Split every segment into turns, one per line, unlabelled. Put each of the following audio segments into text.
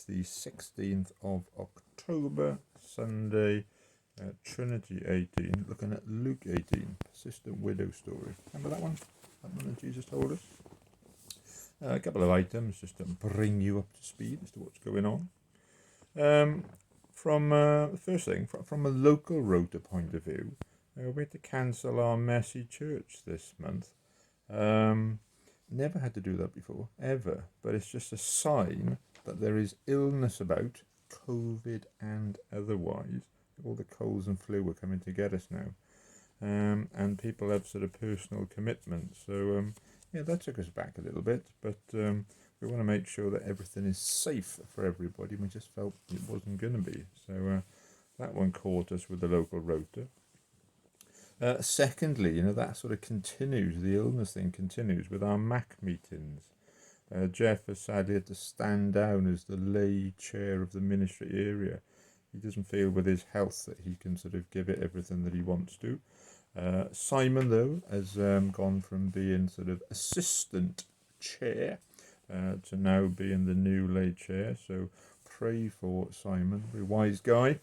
It's the 16th of October, Sunday, Trinity 18, looking at Luke 18, persistent widow story. Remember that one? That one that Jesus told us? A couple of items just to bring you up to speed as to what's going on. From the first thing, from a local rota point of view, we had to cancel our messy church this month. Never had to do that before, ever, but it's just a sign that there is illness about, COVID and otherwise. All the colds and flu are coming to get us now, and people have sort of personal commitments. So yeah, that took us back a little bit, but we want to make sure that everything is safe for everybody. We just felt it wasn't going to be, so that one caught us with the local rota. Secondly, that sort of continues, the illness thing continues with our MAC meetings. Jeff has sadly had to stand down as the lay chair of the ministry area. He doesn't feel with his health that he can sort of give it everything that he wants to. Simon, though, has gone from being sort of assistant chair to now being the new lay chair. So pray for Simon, a wise guy,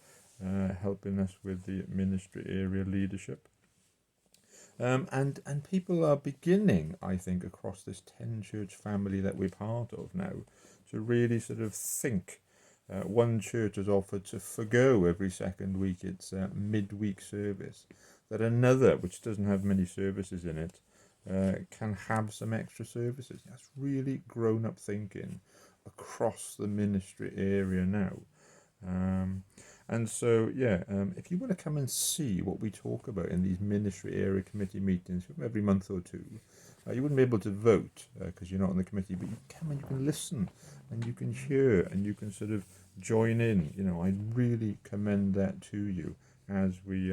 helping us with the ministry area leadership. And people are beginning, I think, across this 10 church family that we're part of now, to really sort of think. One church has offered to forgo every second week its midweek service, that another, which doesn't have many services in it, can have some extra services. That's really grown-up thinking across the ministry area now. And so, yeah, if you want to come and see what we talk about in these ministry area committee meetings every month or two, you wouldn't be able to vote because you're not on the committee, but you come and you can listen and you can hear and you can sort of join in. I really commend that to you as we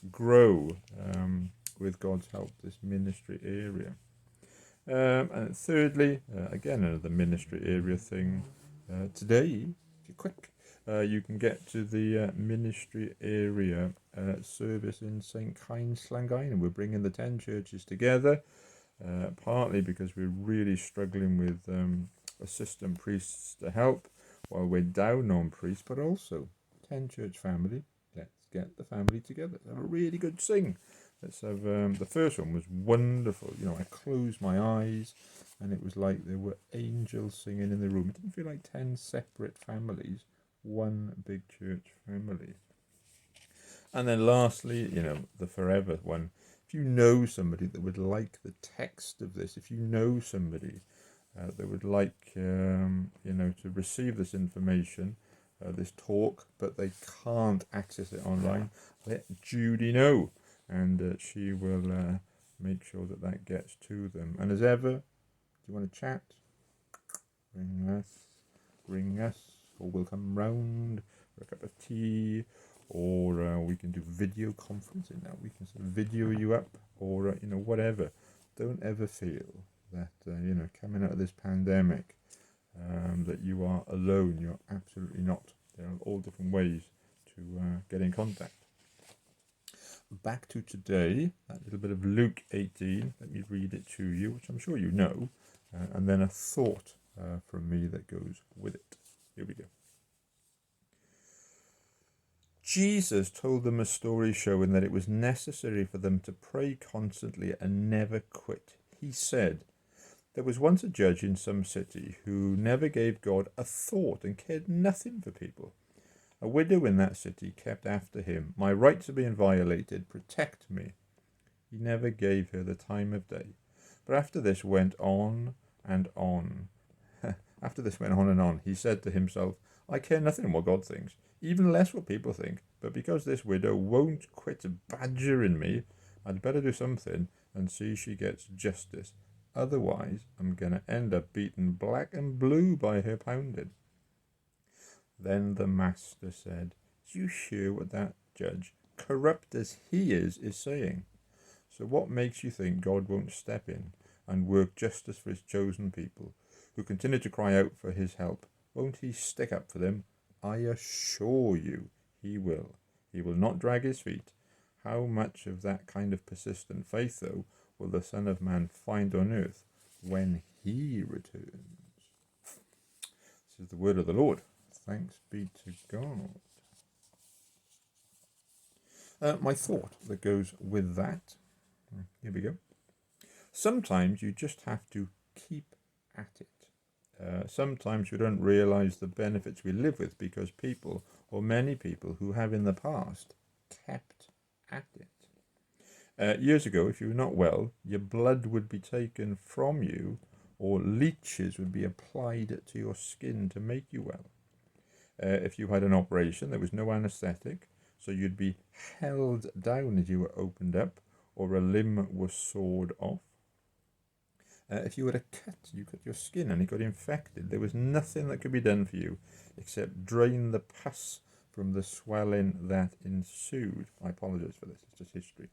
grow with God's help this ministry area. And thirdly, again, another ministry area thing. Today, if you're quick, you can get to the ministry area service in St. Kynes, Llangyne, and we're bringing the 10 churches together, partly because we're really struggling with assistant priests to help while we're down on priests, but also 10 church family. Let's get the family together. Let's have a really good sing. Let's have the first one was wonderful. I closed my eyes and it was like there were angels singing in the room. It didn't feel like 10 separate families, one big church family. And then lastly, the forever one. If you know somebody that would like the text of this, if you know somebody that would like, to receive this information, this talk, but they can't access it online, let Judy know, and she will make sure that gets to them. And as ever, do you want to chat? Ring us, or we'll come round for a cup of tea, or we can do video conferencing now. We can sort of video you up, or whatever. Don't ever feel that coming out of this pandemic that you are alone. You're absolutely not. There are all different ways to get in contact. Back to today, that little bit of Luke 18. Let me read it to you, which I'm sure you know, and then a thought from me that goes with it. Here we go. Jesus told them a story showing that it was necessary for them to pray constantly and never quit. He said, "There was once a judge in some city who never gave God a thought and cared nothing for people. A widow in that city kept after him, 'My rights are being violated, protect me.' He never gave her the time of day. But after this went on and on. He said to himself, 'I care nothing what God thinks, even less what people think. But because this widow won't quit badgering me, I'd better do something and see she gets justice. Otherwise, I'm going to end up beaten black and blue by her pounding.' Then the master said, 'Do you hear what that judge, corrupt as he is saying? So what makes you think God won't step in and work justice for his chosen people, who continue to cry out for his help? Won't he stick up for them? I assure you he will. He will not drag his feet. How much of that kind of persistent faith, though, will the Son of Man find on earth when he returns?'" This is the word of the Lord. Thanks be to God. My thought that goes with that, here we go. Sometimes you just have to keep at it. Sometimes we don't realise the benefits we live with because people, or many people who have in the past, kept at it. Years ago, if you were not well, your blood would be taken from you, or leeches would be applied to your skin to make you well. If you had an operation, there was no anaesthetic, so you'd be held down as you were opened up, or a limb was sawed off. If you had a cut, you cut your skin and it got infected. There was nothing that could be done for you except drain the pus from the swelling that ensued. I apologise for this, it's just history.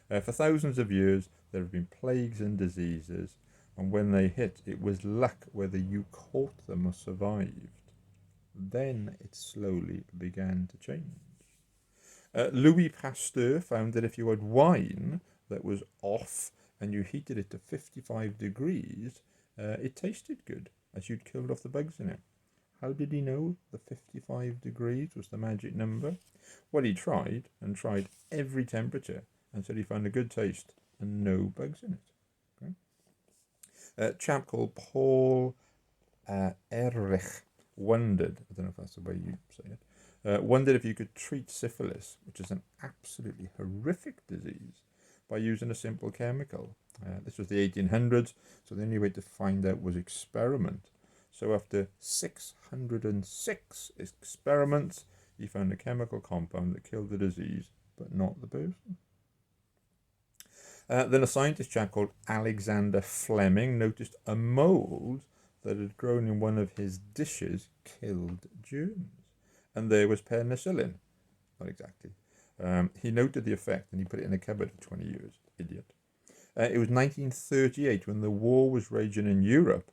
For thousands of years, there have been plagues and diseases, and when they hit, it was luck whether you caught them or survived. Then it slowly began to change. Louis Pasteur found that if you had wine that was off and you heated it to 55 degrees, it tasted good, as you'd killed off the bugs in it. How did he know the 55 degrees was the magic number? Well, he tried and tried every temperature until he found a good taste and no bugs in it. Okay? A chap called Paul Ehrlich wondered, I don't know if that's the way you say it, wondered if you could treat syphilis, which is an absolutely horrific disease, by using a simple chemical. This was the 1800s, so the only way to find out was experiment. So after 606 experiments, he found a chemical compound that killed the disease, but not the person. Then a scientist chap called Alexander Fleming noticed a mould that had grown in one of his dishes killed germs. And there was penicillin. Not exactly. He noted the effect and he put it in a cupboard for 20 years. Idiot. It was 1938 when the war was raging in Europe,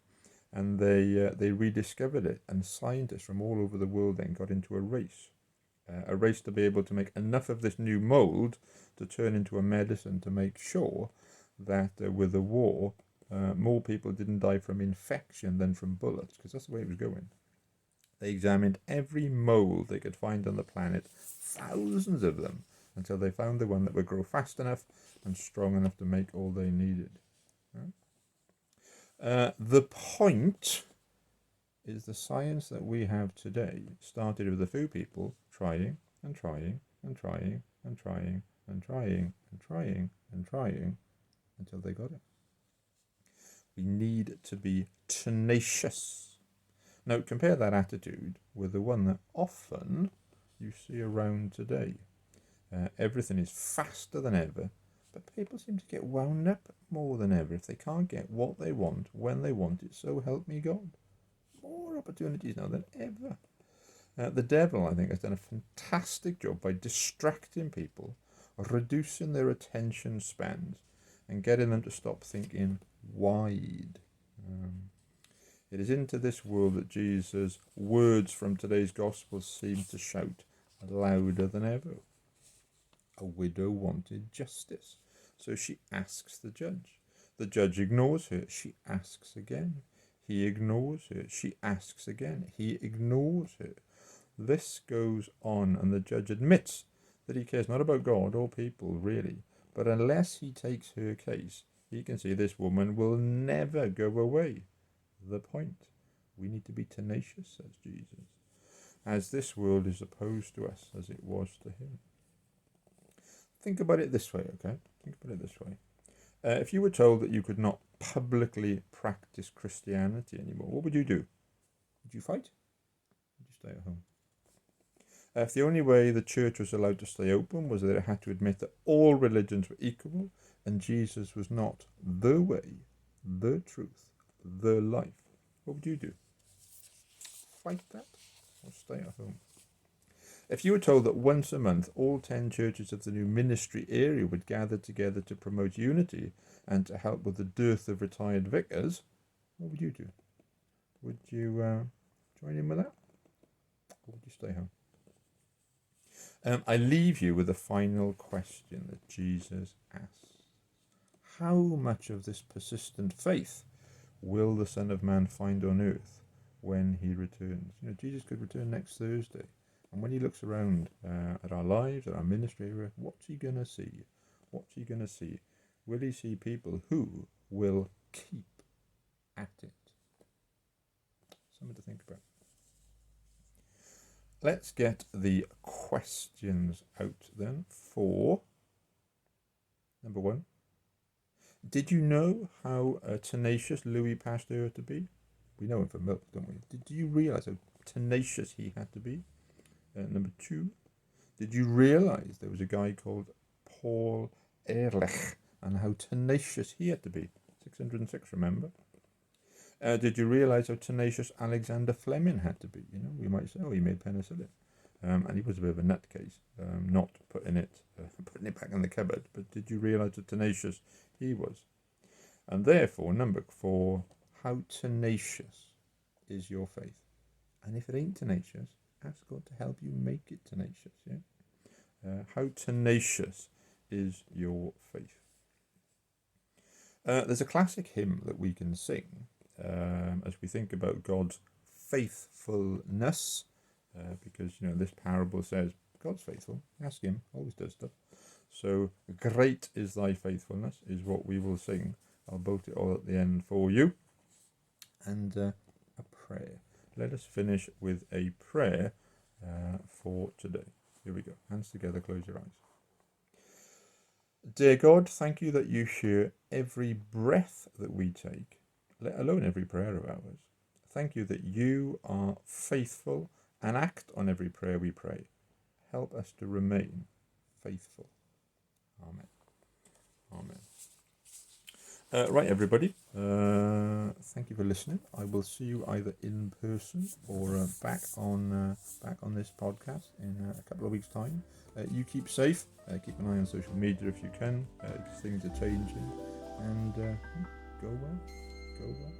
and they rediscovered it, and scientists from all over the world then got into a race to be able to make enough of this new mould to turn into a medicine to make sure that with the war, more people didn't die from infection than from bullets, because that's the way it was going. They examined every mould they could find on the planet, thousands of them, until they found the one that would grow fast enough and strong enough to make all they needed. The point is the science that we have today started with a few people trying and trying and trying and trying and trying and trying and trying until they got it. We need to be tenacious. Now, compare that attitude with the one that often you see around today. Everything is faster than ever, but people seem to get wound up more than ever if they can't get what they want when they want it. So help me God. More opportunities now than ever. The devil, I think, has done a fantastic job by distracting people, reducing their attention spans, and getting them to stop thinking wide. It is into this world that Jesus' words from today's gospel seem to shout louder than ever. A widow wanted justice, so she asks the judge. The judge ignores her. She asks again. He ignores her. She asks again. He ignores her. This goes on, and the judge admits that he cares not about God or people, really, but unless he takes her case, he can see this woman will never go away. The point. We need to be tenacious, says Jesus, as this world is opposed to us as it was to him. Think about it this way, okay? Think about it this way. If you were told that you could not publicly practice Christianity anymore, what would you do? Would you fight? Would you stay at home? If the only way the church was allowed to stay open was that it had to admit that all religions were equal and Jesus was not the way, the truth, the life, what would you do? Fight that or stay at home? If you were told that once a month all 10 churches of the new ministry area would gather together to promote unity and to help with the dearth of retired vicars, what would you do? Would you join in with that? Or would you stay home? I leave you with a final question that Jesus asks. How much of this persistent faith will the Son of Man find on earth when he returns. Jesus could return next Thursday. And when he looks around at our lives, at our ministry area, what's he going to see? What's he going to see? Will he see people who will keep at it? Something to think about. Let's get the questions out then for number 1. Did you know how tenacious Louis Pasteur had to be? We know him from milk, don't we? Did you realise how tenacious he had to be? Number 2, did you realise there was a guy called Paul Ehrlich and how tenacious he had to be? 606, remember? Did you realise how tenacious Alexander Fleming had to be? We might say, he made penicillin. And he was a bit of a nutcase, not putting it back in the cupboard. But did you realise how tenacious he was? And therefore, number 4, how tenacious is your faith? And if it ain't tenacious, ask God to help you make it tenacious. How tenacious is your faith? There's a classic hymn that we can sing as we think about God's faithfulness, because this parable says God's faithful. Ask him, always does stuff. So great is thy faithfulness is what we will sing. I'll bolt it all at the end for you. And a prayer. Let us finish with a prayer for today. Here we go. Hands together, close your eyes. Dear God, thank you that you hear every breath that we take, let alone every prayer of ours. Thank you that you are faithful and act on every prayer we pray. Help us to remain faithful. Amen. Amen. Right, everybody. Thank you for listening. I will see you either in person or back on this podcast in a couple of weeks' time. You keep safe. Keep an eye on social media if you can. Things are changing, and go well. Go well.